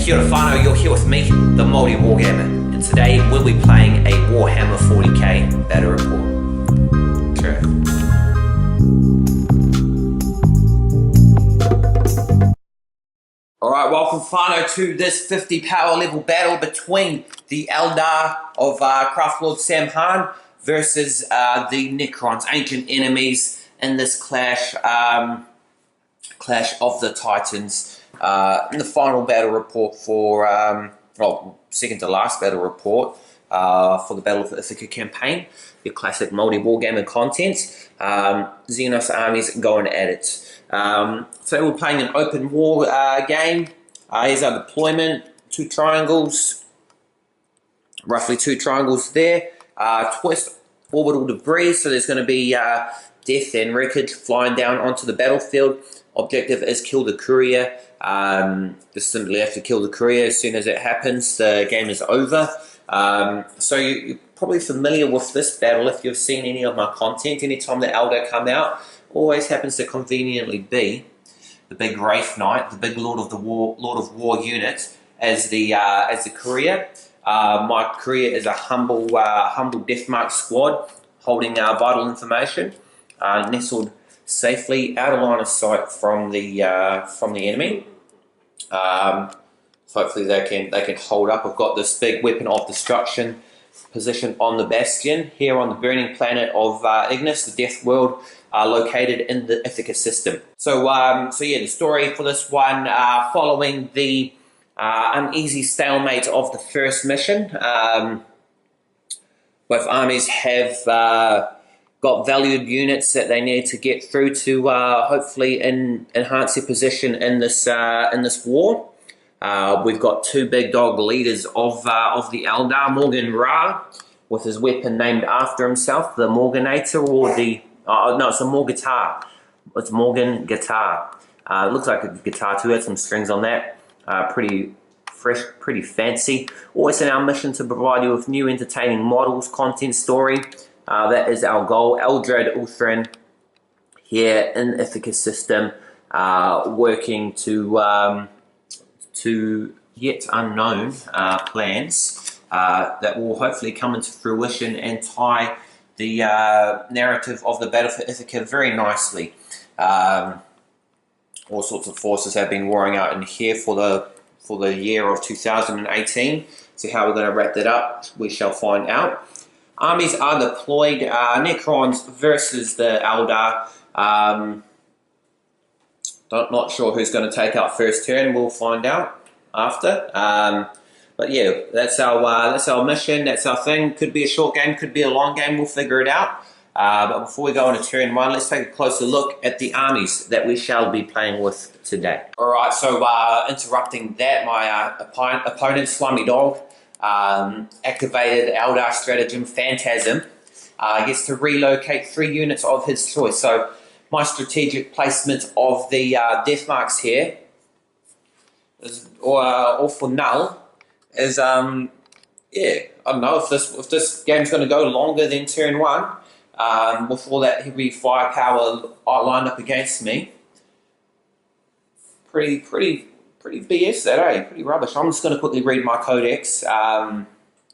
Kia ora whanau, you're here with me, the Māori Wargamer, and today we'll be playing a Warhammer 40K battle report. Chur. Alright, welcome whanau to this 50 power level battle between the Eldar of Craft Lord Sam Han versus the Necrons, ancient enemies in this clash of the Titans. In the final battle report for, second to last battle report for the Battle of Ithaca campaign, your classic Māori Wargamer content, Xenos armies going at it. So we're playing an open war game. Here's our deployment, two triangles, roughly two triangles there, twist orbital debris, so there's going to be death and wreckage flying down onto the battlefield. Objective is kill the courier. Just simply have to kill the courier. As soon as it happens, the game is over. So you're probably familiar with this battle if you've seen any of my content. Anytime the Eldar come out, always happens to conveniently be the big Wraith Knight, the big Lord of War unit as the courier. My courier is a humble deathmark squad holding vital information, nestled safely out of line of sight from the enemy. So hopefully they can hold up. I've got this big weapon of destruction positioned on the bastion here on the burning planet of Ignis, the Death World, located in the Ithaca system. So yeah, the story for this one, following the uneasy stalemate of the first mission, both armies have got valued units that they need to get through to hopefully enhance their position in this war. We've got two big dog leaders of the Eldar, Morgan Ra, with his weapon named after himself, the Morganator, or the no, it's a Morgatar. It's Morgan Guitar. It looks like a guitar too. Had some strings on that. Pretty fresh, pretty fancy. Always in our mission to provide you with new entertaining models, content, story. That is our goal. Eldar Uthran here in Ithaca system, working to yet unknown plans that will hopefully come into fruition and tie the narrative of the Battle for Ithaca very nicely. All sorts of forces have been warring out in here for the year of 2018. So how we're going to wrap that up, we shall find out. Armies are deployed. Necrons versus the Eldar. Not sure who's going to take out first turn. We'll find out after. But yeah, that's our mission. That's our thing. Could be a short game. Could be a long game. We'll figure it out. But before we go into turn one, let's take a closer look at the armies that we shall be playing with today. All right. So interrupting that, my opponent, Slimy Dog, activated Eldar stratagem Phantasm, gets to relocate 3 units of his choice. So my strategic placement of the death marks here is, or for null, is yeah, I don't know if this game's going to go longer than turn one, with all that heavy firepower lined up against me. Pretty BS that, eh? Pretty rubbish. I'm just going to quickly read my codex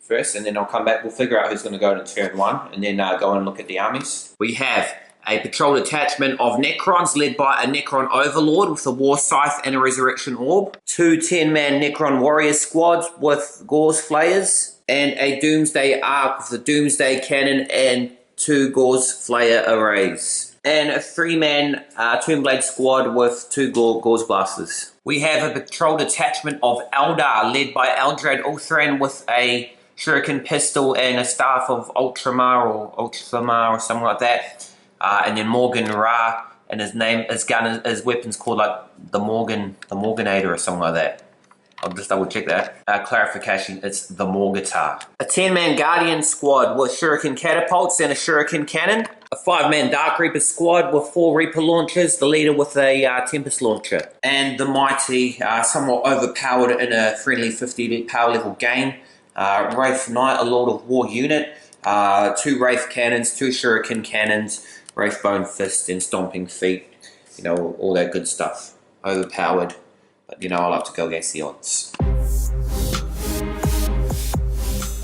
first, and then I'll come back. We'll figure out who's going to go to turn one, and then go and look at the armies. We have a patrol detachment of Necrons led by a Necron Overlord with a War Scythe and a Resurrection Orb. 2 10-man Necron Warrior squads with Gauze Flayers, and a Doomsday Ark with a Doomsday Cannon and 2 Gauze Flayer arrays. And a 3-man Tombblade squad with 2 Gauze Blasters. We have a patrol detachment of Eldar led by Eldar Uthran with a Shuriken pistol and a staff of Ultramar or something like that. And then Morgan Ra, and his weapon's called like the Morganator or something like that. I'll just double check that. Clarification, it's the Morgatar. A 10-man Guardian squad with Shuriken catapults and a Shuriken cannon. A 5-man Dark Reaper squad with 4 Reaper launchers, the leader with a Tempest launcher. And the mighty, somewhat overpowered in a friendly 50 power level game, Wraith Knight, a Lord of War unit, 2 Wraith cannons, 2 Shuriken cannons, Wraithbone Fist and Stomping Feet, you know, all that good stuff. Overpowered, but you know, I like to go against the odds.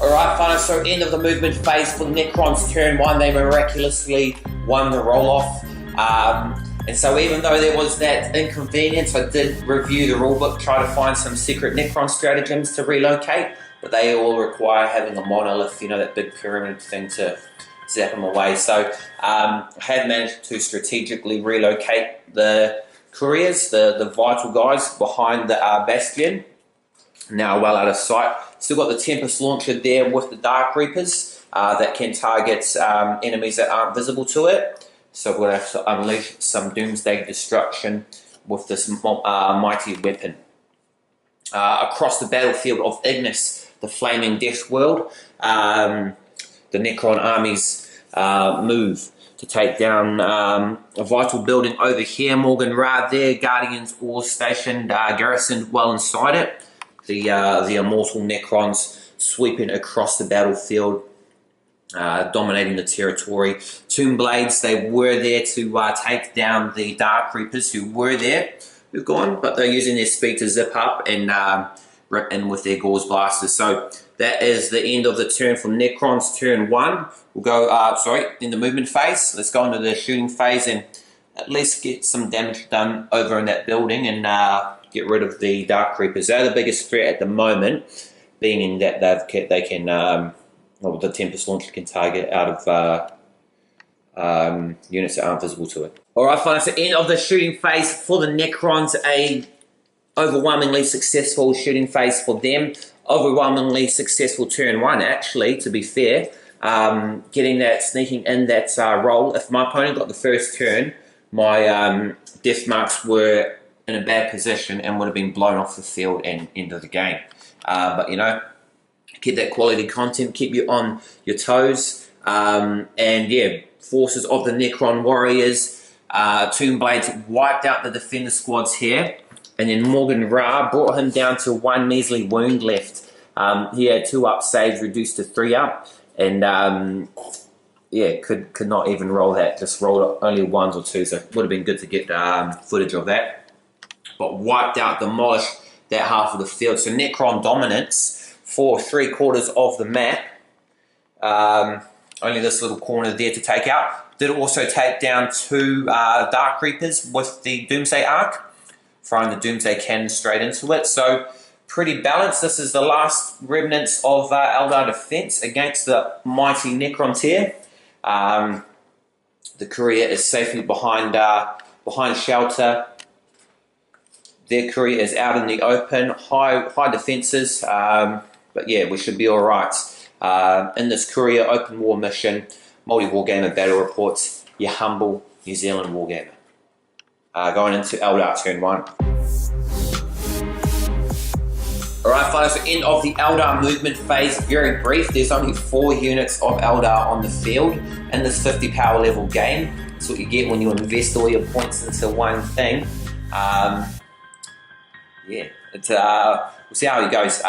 Alright, fine, so end of the movement phase for Necrons turn 1. They miraculously won the roll-off. And so even though there was that inconvenience, I did review the rulebook, try to find some secret Necron stratagems to relocate, but they all require having a monolith, you know, that big pyramid thing to zap them away. So I have managed to strategically relocate the couriers, the vital guys behind the bastion, now well out of sight. Still got the Tempest launcher there with the Dark Reapers that can target enemies that aren't visible to it. So we're going to have to unleash some Doomsday destruction with this mighty weapon. Across the battlefield of Ignis, the flaming death world, the Necron armies move to take down a vital building over here. Morgan Ra there, Guardians all stationed, garrisoned well inside it. The immortal Necrons sweeping across the battlefield, dominating the territory. Tomb Blades, they were there to take down the Dark Reapers who were there, who've gone, but they're using their speed to zip up and rip in with their Gauze Blasters. So that is the end of the turn for Necrons, turn 1. We'll go, in the movement phase. Let's go into the shooting phase and at least get some damage done over in that building and get rid of the Dark Reapers. They're the biggest threat at the moment, being in that the Tempest launcher can target out of units that aren't visible to it. Alright, fine, so end of the shooting phase for the Necrons, a overwhelmingly successful shooting phase for them. Overwhelmingly successful turn 1, actually, to be fair. Getting that, sneaking in that roll. If my opponent got the first turn, my death marks were in a bad position and would have been blown off the field and end of the game. But, you know, keep that quality content, keep you on your toes. And, yeah, forces of the Necron warriors. Tomb Blades wiped out the defender squads here. And then Morgan Ra brought him down to 1 measly wound left. He had 2 up saves, reduced to 3 up. And, yeah, could not even roll that. Just rolled only 1s or 2s. So it would have been good to get footage of that. But wiped out, demolished that half of the field. So Necron dominance for 3/4 of the map. Only this little corner there to take out. Did also take down 2 Dark Reapers with the Doomsday Arc, throwing the Doomsday Cannon straight into it. So pretty balanced. This is the last remnants of Eldar defense against the mighty Necrons here. The courier is safely behind shelter. Their courier is out in the open, high defenses, but yeah, we should be all right. In this courier open war mission, multi-wargamer battle reports, your humble New Zealand wargamer. Going into Eldar turn 1. Alright, folks, so end of the Eldar movement phase, very brief. There's only 4 units of Eldar on the field in this 50 power level game. That's what you get when you invest all your points into one thing. Yeah, we'll see how it goes.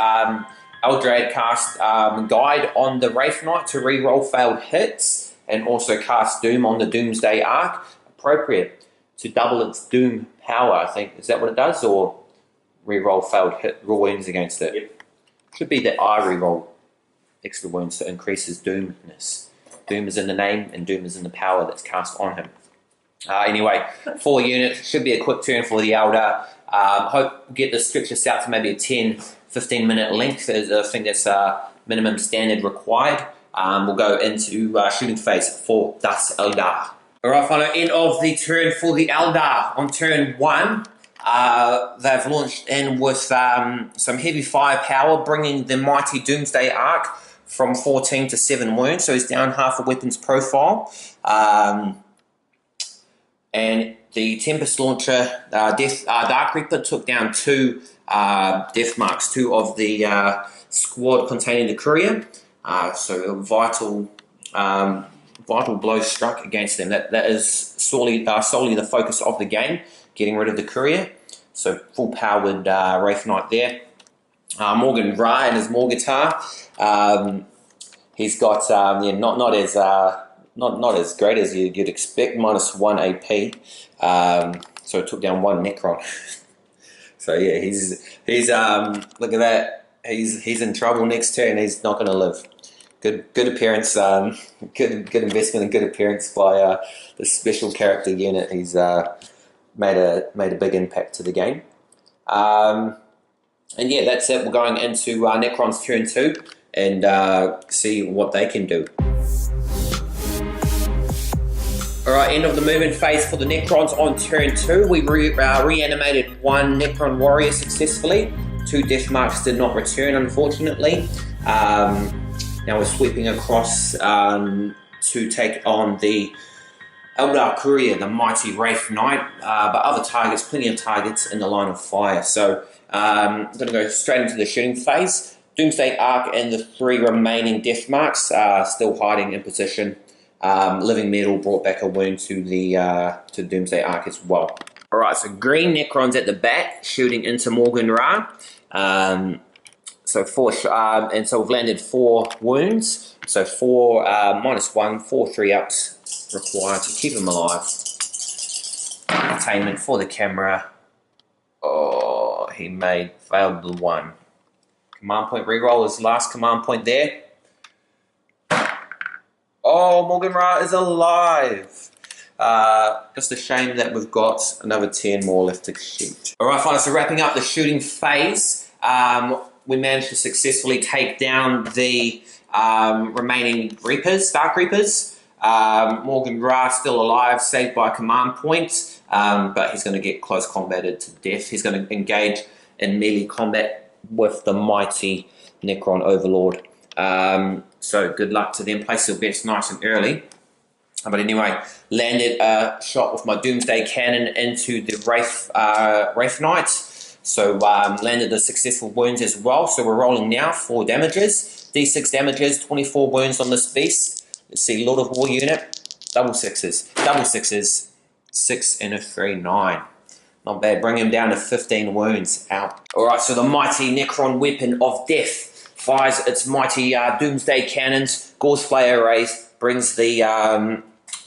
Eldrad cast Guide on the Wraith Knight to re-roll failed hits, and also cast Doom on the Doomsday Arc, appropriate to double its Doom power, I think. Is that what it does? Or re-roll failed hit wounds against it? Yep. Should be that I re-roll extra wounds to increase his Doomness. Doom is in the name, and Doom is in the power that's cast on him. Anyway, 4 units, should be a quick turn for the Eldar. Hope get this stretch this out to maybe a 10-15 minute length. I think that's minimum standard required. We'll go into shooting phase for Das Eldar. Alright, final end of the turn for the Eldar. On turn 1, they've launched in with some heavy firepower, bringing the mighty Doomsday Arc from 14 to 7 wounds, so he's down half a weapon's profile. And the Tempest launcher, Dark Reaper, took down 2 death marks, 2 of the squad containing the courier. So a vital blow struck against them. That is solely the focus of the game, getting rid of the courier. So full powered Wraith Knight there. Morgan Ra and his Morgutar. He's got not as great as you'd expect, -1 AP. So it took down 1 Necron. So yeah, he's look at that, he's in trouble next turn. He's not going to live. Good appearance. Good investment and good appearance by the special character unit. He's made a big impact to the game. And yeah, that's it. We're going into Necrons turn 2 and see what they can do. Alright, end of the movement phase for the Necrons on turn 2. We reanimated one Necron warrior successfully. 2 death marks did not return, unfortunately. Now we're sweeping across to take on the Eldar Courier, the mighty Wraith Knight, but other targets, plenty of targets in the line of fire. So I'm going to go straight into the shooting phase. Doomsday Ark and the 3 remaining death marks are still hiding in position. Living Metal brought back a wound to the Doomsday Ark as well. Alright, so green Necrons at the back, shooting into Morgan Ra. So we've landed 4 wounds. So 4 -1, 4 3-ups required to keep him alive. Entertainment for the camera. Oh, he failed the 1. Command point reroll is last command point there. Oh, Morgan Ra is alive. Just a shame that we've got another 10 more left to shoot. Alright, fine, so wrapping up the shooting phase, we managed to successfully take down the remaining Reapers, Dark Reapers. Morgan Ra still alive, saved by a command point, but he's going to get close combated to death. He's going to engage in melee combat with the mighty Necron Overlord. So good luck to them. Place their bets nice and early. But anyway, landed a shot with my Doomsday Cannon into the Wraith Knight. So landed the successful wounds as well. So we're rolling now 4 damages. D6 damages, 24 wounds on this beast. Let's see, Lord of War unit. Double sixes. 6 and a 3, 9. Not bad. Bring him down to 15 wounds. Out. Alright, so the mighty Necron Weapon of Death fires its mighty Doomsday Cannons. Gorseplay arrays. Brings the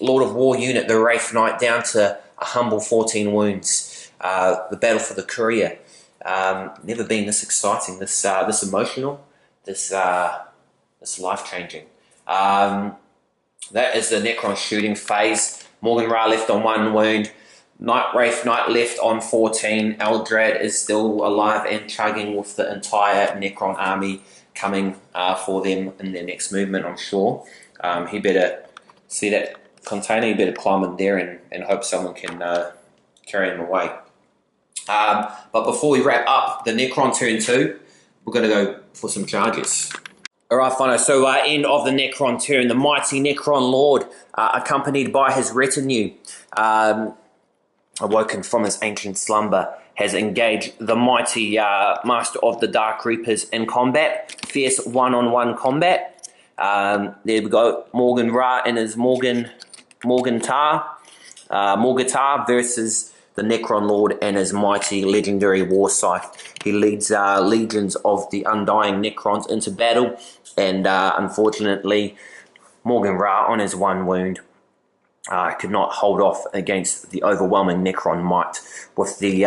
Lord of War unit, the Wraith Knight, down to a humble 14 wounds. The battle for the Courier. Never been this exciting, this emotional, this life-changing. That is the Necron shooting phase. Morgan Ra left on 1 wound. Wraith Knight left on 14. Eldrad is still alive and chugging with the entire Necron army coming for them in their next movement, I'm sure. He better see that container, he better climb in there and hope someone can carry him away. But before we wrap up the Necron turn 2, we're going to go for some charges. Alright, Whānau, so end of the Necron turn, the mighty Necron Lord, accompanied by his retinue, awoken from his ancient slumber, has engaged the mighty Master of the Dark Reapers in combat, fierce one-on-one combat. There we go, Morgan Ra and his Morgatar versus the Necron Lord and his mighty legendary war scythe. He leads legions of the undying Necrons into battle, and unfortunately, Morgan Ra on his 1 wound could not hold off against the overwhelming Necron might, with the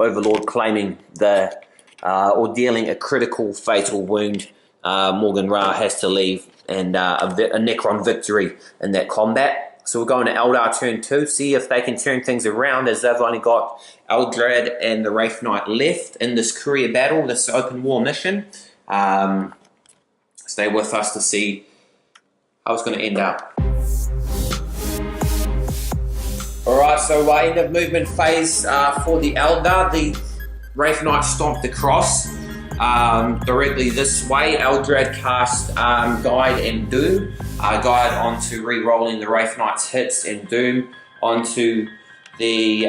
Overlord claiming or dealing a critical fatal wound. Morgan Ra has to leave, and a Necron victory in that combat. So we're going to Eldar turn 2, see if they can turn things around, as they've only got Eldrad and the Wraith Knight left in this Courier battle, this open war mission. Stay with us to see how it's going to end up. Alright, so end of movement phase for the Eldar. The Wraith Knight stomped across directly this way. Eldrad cast Guide and Doom. Guide onto re-rolling the Wraith Knight's hits, and Doom onto the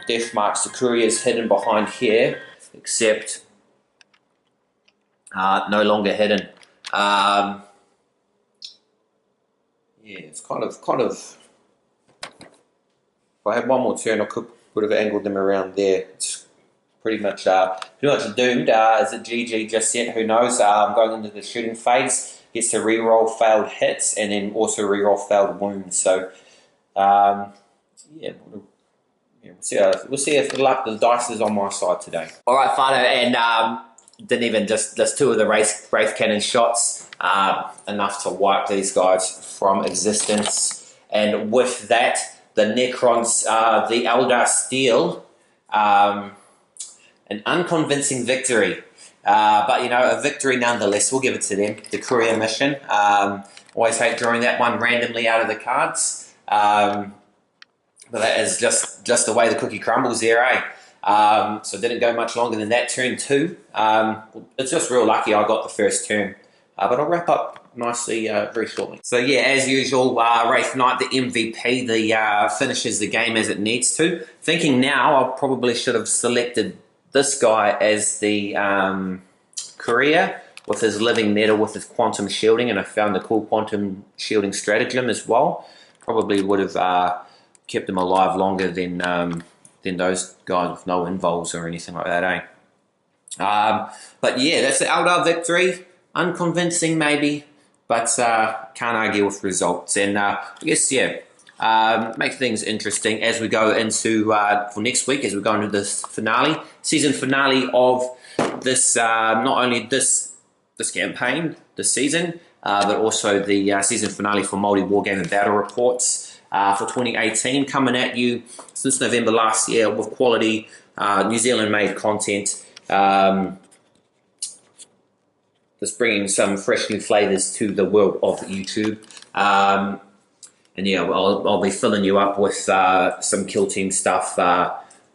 death marks. The Courier's hidden behind here, except no longer hidden. Yeah, it's kind of. If I had 1 more turn, I would have angled them around there. It's pretty much doomed. Is it GG just yet? Who knows? I'm going into the shooting phase. Gets to re-roll failed hits and then also re-roll failed wounds. So, yeah, we'll see if the dice is on my side today. All right, Whānau, and didn't even just two of the Wraith Cannon shots, enough to wipe these guys from existence. And with that, the Necrons, the Eldar steal an unconvincing victory. But, a victory nonetheless. We'll give it to them. The courier mission. Always hate drawing that one randomly out of the cards. But that is just the way the cookie crumbles there, eh? So it didn't go much longer than that. Turn 2. It's just real lucky I got the first turn. But I'll wrap up nicely very shortly. So yeah, as usual, Wraith Knight, the MVP, finishes the game as it needs to. Thinking now, I probably should have selected this guy as the courier with his living metal, with his quantum shielding, and I found the cool quantum shielding stratagem as well. Probably would have kept him alive longer than those guys with no involves or anything like that, eh? But yeah, that's the Eldar victory. Unconvincing maybe, but can't argue with results. And I guess, yeah, make things interesting as we go into, for next week, as we go into this finale, season finale of this, not only this campaign, this season, but also the season finale for Multi-Wargamer Battle Reports for 2018, coming at you since November last year with quality New Zealand-made content. Just bringing some fresh new flavours to the world of YouTube. And yeah, I'll be filling you up with some Kill Team stuff.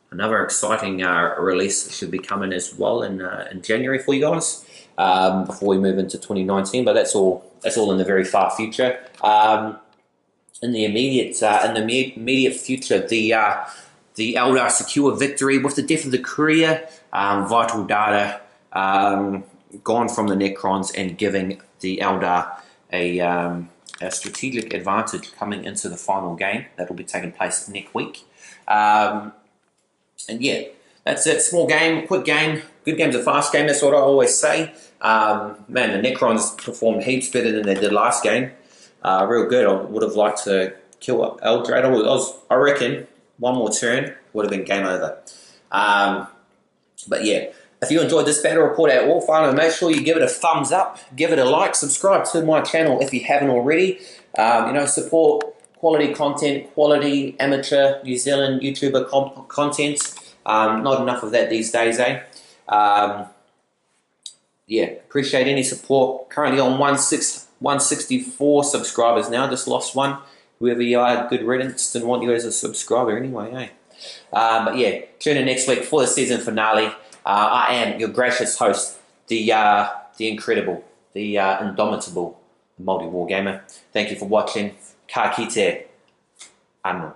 Another exciting release should be coming as well in January for you guys, before we move into 2019. But that's all in the very far future. In the immediate future, the Eldar secure victory with the death of the courier, vital data gone from the Necrons, and giving the Eldar a strategic advantage coming into the final game that will be taking place next week. And yeah, that's it. Small game, quick game. Good game's a fast game. That's what I always say. Man, the Necrons performed heaps better than they did last game. Real good. I would have liked to kill Eldar. I reckon one more turn would have been game over. But yeah, if you enjoyed this battle report at all, finally, make sure you give it a thumbs up, give it a like, subscribe to my channel if you haven't already. Support quality content, quality amateur New Zealand YouTuber content. Not enough of that these days, eh? Yeah, appreciate any support. Currently on 164 subscribers now, just lost one. Whoever you are, good riddance, didn't want you as a subscriber anyway, eh? But yeah, tune in next week for the season finale. I am your gracious host, the incredible, the indomitable Multi-Wargamer. Thank you for watching. Ka kite. Anno.